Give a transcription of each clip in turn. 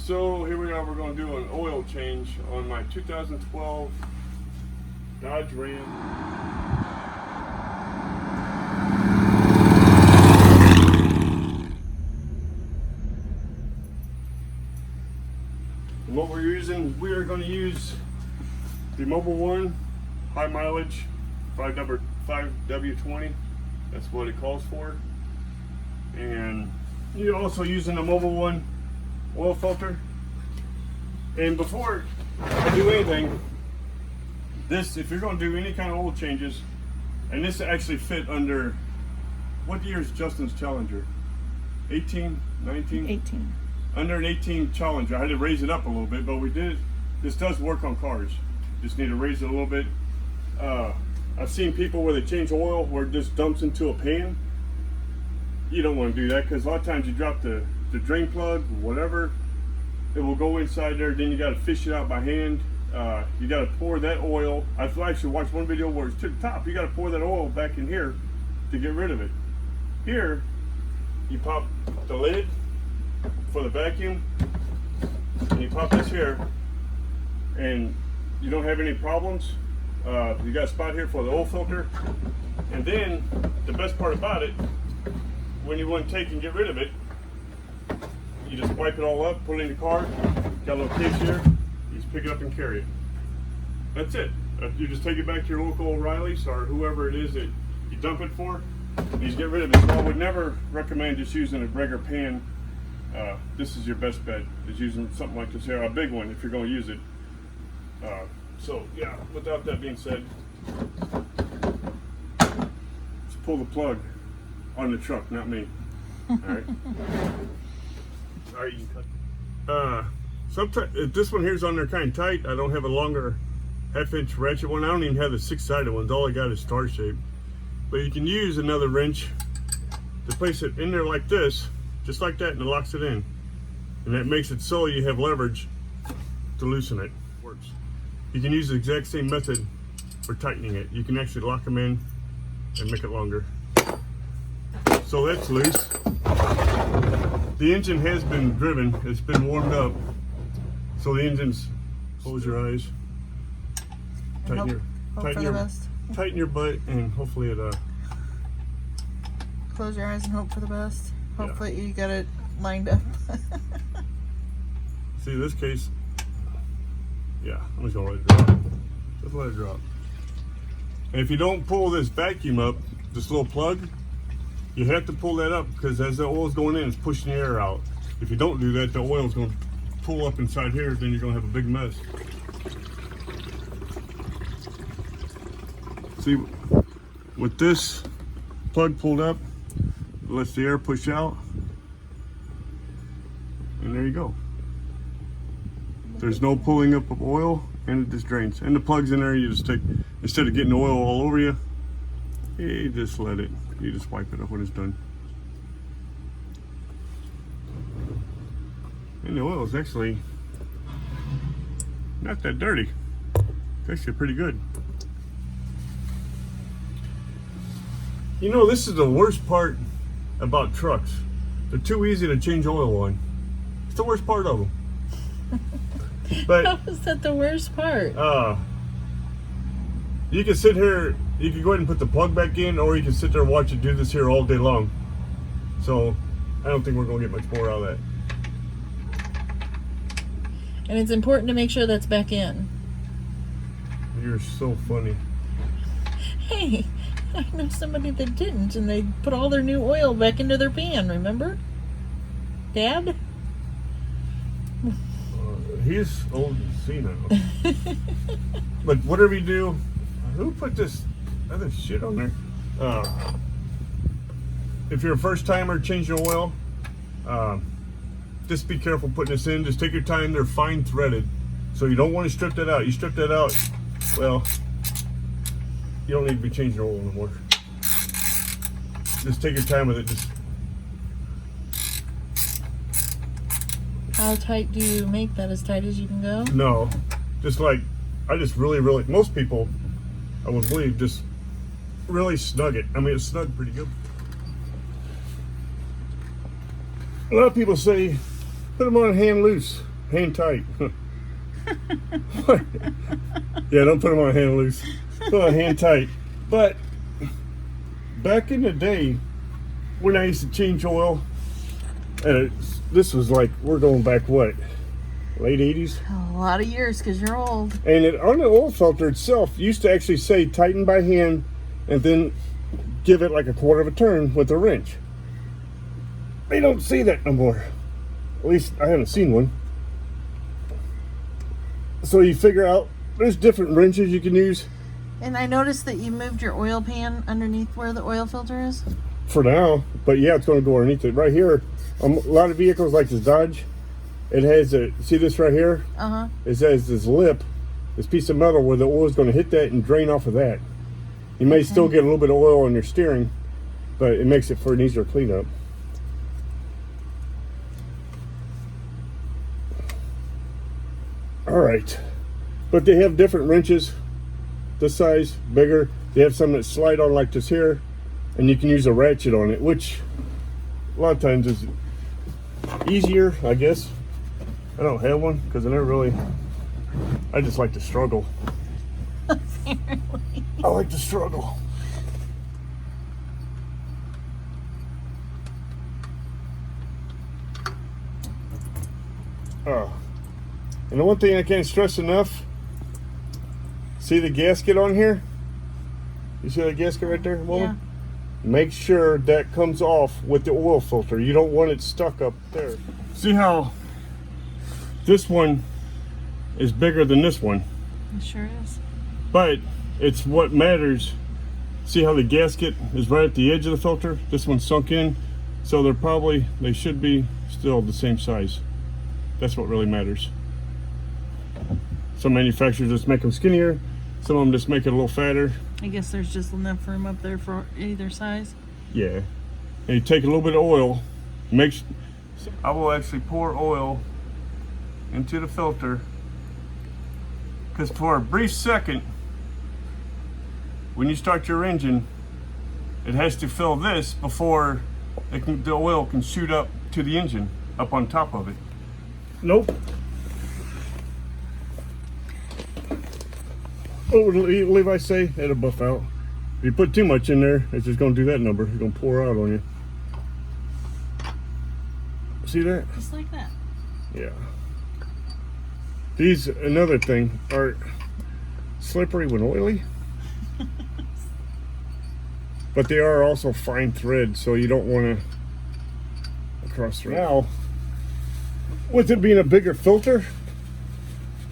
So here we are, we're going to do an oil change on my 2012 Dodge Ram. And what we're using, we are going to use the Mobile One high mileage 5W20. That's what it calls for. And you're also using the Mobile One oil filter. And before I do anything, this, if you're going to do any kind of oil changes, and this actually fit under, what year is Justin's Challenger? 18, 19? 18. Under an 18 Challenger. I had to raise it up a little bit, but we did. This does work on cars. Just need to raise it a little bit. I've seen people where they change oil where it just dumps into a pan. You don't want to do that, because a lot of times you drop the drain plug, whatever, it will go inside there. Then you got to fish it out by hand. You got to pour that oil. I've actually watched one video where it's to the top. You got to pour that oil back in here to get rid of it. Here, you pop the lid for the vacuum, and you pop this here, and you don't have any problems. You got a spot here for the oil filter, and then the best part about it, when you want to take and get rid of it, you just wipe it all up, put it in the car, got a little case here, you just pick it up and carry it. That's it. You just take it back to your local O'Reilly's or whoever it is that you dump it for, and you just get rid of it. So I would never recommend just using a regular pan. This is your best bet, is using something like this here, a big one if you're going to use it. So yeah, without that being said, let's pull the plug on the truck, not me. All right. All right, you can cut. Sometimes if this one here's on there kind of tight, I don't have a longer 1/2-inch ratchet one. I don't even have the 6-sided ones. All I got is star shape. But you can use another wrench to place it in there like this, just like that, and it locks it in. And that makes it so you have leverage to loosen it. Works. You can use the exact same method for tightening it. You can actually lock them in and make it longer. So that's loose. The engine has been driven. It's been warmed up. So the engine's, close your eyes. Tighten your butt, and hopefully it Close your eyes and hope for the best. Hopefully you got it lined up. See, this case, yeah, I'm just gonna let it drop. Just let it drop. And if you don't pull this vacuum up, this little plug, you have to pull that up, because as the oil's going in, it's pushing the air out. If you don't do that, the oil's gonna pull up inside here, then you're gonna have a big mess. See, with this plug pulled up, it lets the air push out, and there you go. There's no pulling up of oil, and it just drains. And the plug's in there. You just take, instead of getting the oil all over you, you just let it. You just wipe it up when it's done. And the oil is actually not that dirty. It's actually pretty good. You know, this is the worst part about trucks. They're too easy to change oil on. It's the worst part of them. But how is that the worst part? You can sit here, you can go ahead and put the plug back in, or you can sit there and watch it do this here all day long. So I don't think we're going to get much more out of that. And it's important to make sure that's back in. You're so funny. Hey, I know somebody that didn't, and they put all their new oil back into their pan, remember? Dad? He's old and senile. But whatever you do, who put this other shit on there? If you're a first timer changing oil, just be careful putting this in. Just take your time. They're fine threaded, so you don't want to strip that out. You strip that out, well, you don't need to be changing oil anymore. Just take your time with it. Just how tight do you make that? As tight as you can go? no, just like I just really, most people, I would believe, just really snug it. I mean, it's snug pretty good. A lot of people say put them on hand loose. hand tight. Yeah, don't put them on hand loose. Put on hand tight. But back in the day, when I used to change oil, and this was like, we're going back what, late 80s? A lot of years, because you're old. And on the oil filter itself, used to actually say tighten by hand and then give it like a quarter of a turn with a wrench. They don't see that no more. At least I haven't seen one. So you figure out there's different wrenches you can use. And I noticed that you moved your oil pan underneath where the oil filter is. For now, but yeah, it's going to go underneath it. Right here, a lot of vehicles like this Dodge, it has a, see this right here? Uh-huh. It has this lip, this piece of metal where the oil is going to hit that and drain off of that. You may still get a little bit of oil on your steering, but it makes it for an easier cleanup. All right, but they have different wrenches, this size, bigger. They have some that slide on like this here, and you can use a ratchet on it, which a lot of times is easier, I guess. I don't have one because I never really, I just like to struggle. Apparently. I like to struggle. And the one thing I can't stress enough, see the gasket on here? You see that gasket right there, woman? Yeah. Make sure that comes off with the oil filter. You don't want it stuck up there. See how this one is bigger than this one? It sure is. But it's what matters. See how the gasket is right at the edge of the filter? This one's sunk in. So they should be still the same size. That's what really matters. Some manufacturers just make them skinnier. Some of them just make it a little fatter. I guess there's just enough room up there for either size. Yeah. And you take a little bit of oil. I will actually pour oil into the filter, because for a brief second, when you start your engine, it has to fill this before the oil can shoot up to the engine, up on top of it. Nope. Oh, Levi say it'll buff out. If you put too much in there, it's just going to do that number. It's going to pour out on you. See that? Just like that. Yeah. These, another thing, are slippery when oily. But they are also fine thread, so you don't want to cross thread. Now, with it being a bigger filter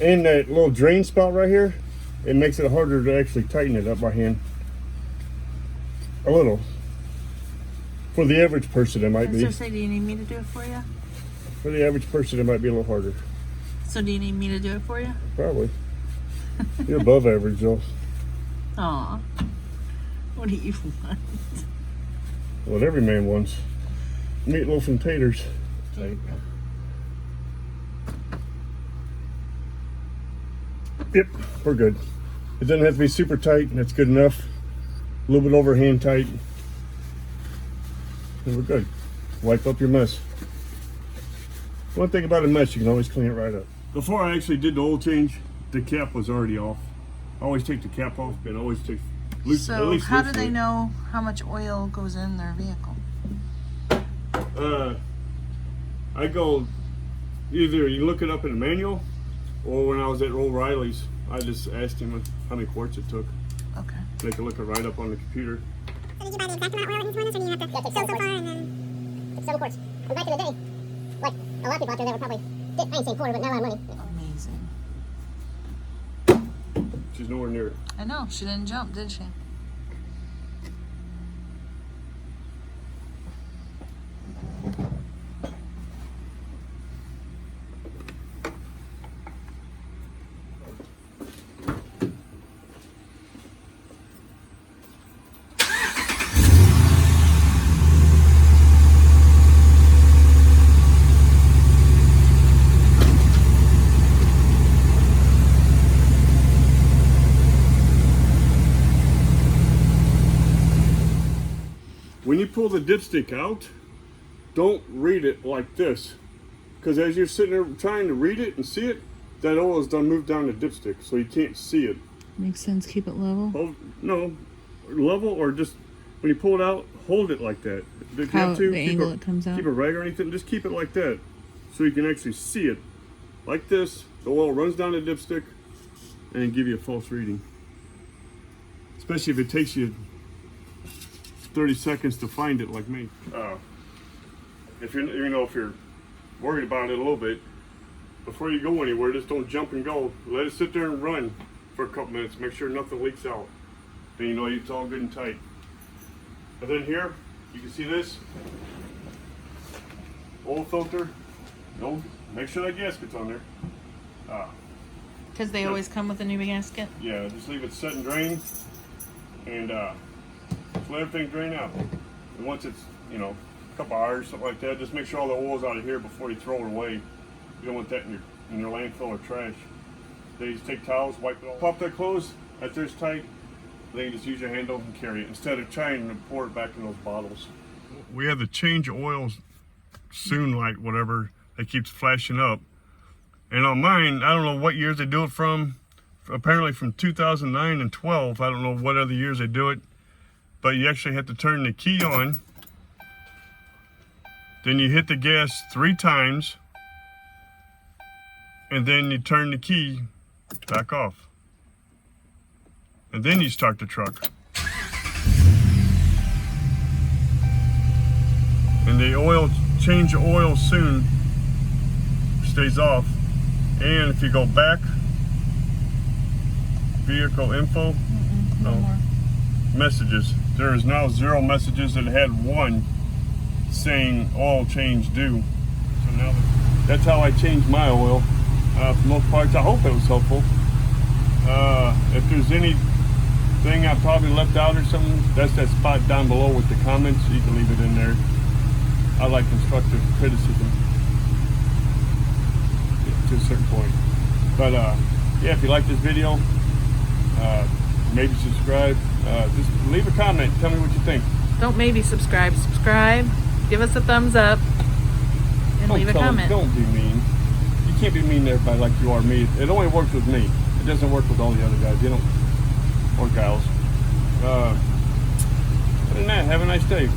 and that little drain spout right here, it makes it harder to actually tighten it up by hand. A little. For the average person, it might be. So say, do you need me to do it for you? For the average person, it might be a little harder. So do you need me to do it for you? Probably. You're above average, though. Aw. What do you want? What every man wants. Meatloaf and taters. Tight. Yep, we're good. It doesn't have to be super tight, and that's good enough. A little bit overhand tight. And we're good. Wipe up your mess. One thing about a mess, you can always clean it right up. Before I actually did the oil change, the cap was already off. I always take the cap off, and always take loose. So how do they know how much oil goes in their vehicle? I go, either you look it up in the manual, or when I was at O'Reilly's, I just asked him how many quarts it took. Okay. They could look it right up on the computer. So did you buy the exact amount of oil in this one, or do you have to fill so far and then... It's 7 quarts. And back in the day, like a lot of people out there that were probably, I ain't saying quarter, but not a lot of money. Amazing. She's nowhere near it. I know. She didn't jump, did she? When you pull the dipstick out, don't read it like this. because as you're sitting there trying to read it and see it, that oil is done moved down the dipstick, so you can't see it. Makes sense. Keep it level. Hold, no, level, or just when you pull it out, hold it like that. If you How have to, the angle it comes out. keep a rag or anything, just keep it like that, so you can actually see it. Like this, the oil runs down the dipstick and give you a false reading. Especially if it takes you 30 seconds to find it, like me. If you're worried about it a little bit, before you go anywhere, just don't jump and go. Let it sit there and run for a couple minutes. Make sure nothing leaks out. Then you know it's all good and tight. And then here, you can see this oil filter. No, make sure that gasket's on there. Because they always come with a new gasket. Yeah, just leave it set and drain, and just let everything drain out. And once it's, a couple hours, something like that, just make sure all the oil's out of here before you throw it away. You don't want that in your landfill or trash. Then you just take towels, wipe it all. Pop that close after it's tight. Then you just use your handle and carry it instead of trying to pour it back in those bottles. We have the change oils soon light, whatever, that keeps flashing up. And on mine, I don't know what years they do it from. Apparently from 2009 and 12. I don't know what other years they do it. But you actually have to turn the key on. Then you hit the gas 3 times. And then you turn the key back off. And then you start the truck. And the oil, change the oil soon, stays off. And if you go back, vehicle info, No more. messages. There is now 0 messages, that had 1 saying oil change due. So now that's how I changed my oil. For most parts, I hope it was helpful. If there's anything I probably left out or something, that's that spot down below with the comments. You can leave it in there. I like constructive criticism to a certain point. But yeah, if you like this video, maybe subscribe. Just leave a comment. Tell me what you think. Don't maybe subscribe. Subscribe. Give us a thumbs up. And leave a comment. Don't be mean. You can't be mean to everybody like you are me. It only works with me. It doesn't work with all the other guys, or gals. Other than that, have a nice day.